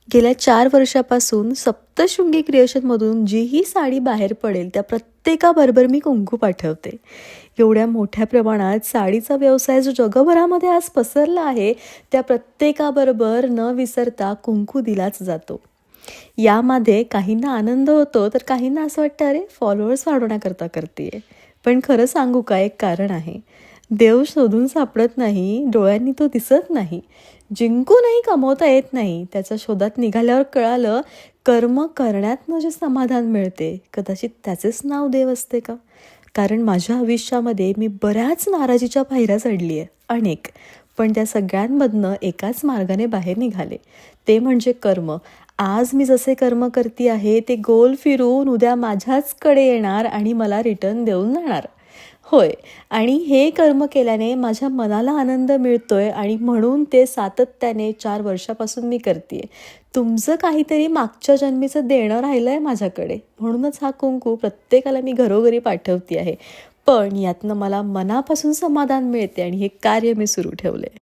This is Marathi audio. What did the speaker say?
गेल्या 4 वर्षापासून सप्तशृंगी क्रिएशनमधून जीही साडी बाहेर पडेल त्या प्रत्येकाबरोबर मी कुंकू पाठवते. एवढ्या मोठ्या प्रमाणात साडीचा व्यवसाय जो जगभरामध्ये आज पसरला आहे, त्या प्रत्येकाबरोबर न विसरता कुंकू दिलाच जातो. यामध्ये काहींना आनंद होतो, तर काहींना असं वाटतं, अरे फॉलोअर्स वाढवण्याकरता करतीये. पण खरं सांगू का, एक कारण आहे. देव शोधून सापडत नाही, डोळ्यांनी तो दिसत नाही. जिंकूनही कमवता येत नाही. त्याच्या शोधात निघाल्यावर कळालं, कर्म करण्यातनं जे समाधान मिळते, कदाचित त्याचेच नाव देव असते का? कारण माझ्या आयुष्यामध्ये मी बऱ्याच नाराजीच्या पायऱ्या चढली आहे, अनेक. पण त्या सगळ्यांमधनं एकाच मार्गाने बाहेर निघाले, ते म्हणजे कर्म. आज मी जसे कर्म करते आहे, ते गोल फिरून उद्या माझ्याचकडे येणार आणि मला रिटर्न देऊन जाणार. होय, आणि हे कर्म केल्याने माझ्या मनाला आनंद मिळतोय आणि म्हणून ते सातत्याने 4 वर्षापासून मी करते. तुमचं काहीतरी मागच्या जन्मीचं देणं राहिलंय माझ्याकडे, म्हणूनच हा कुंकू प्रत्येकाला मी घरोघरी पाठवते आहे. पण यातनं मला मनापासून समाधान मिळते आणि हे कार्य मी सुरू ठेवलंय.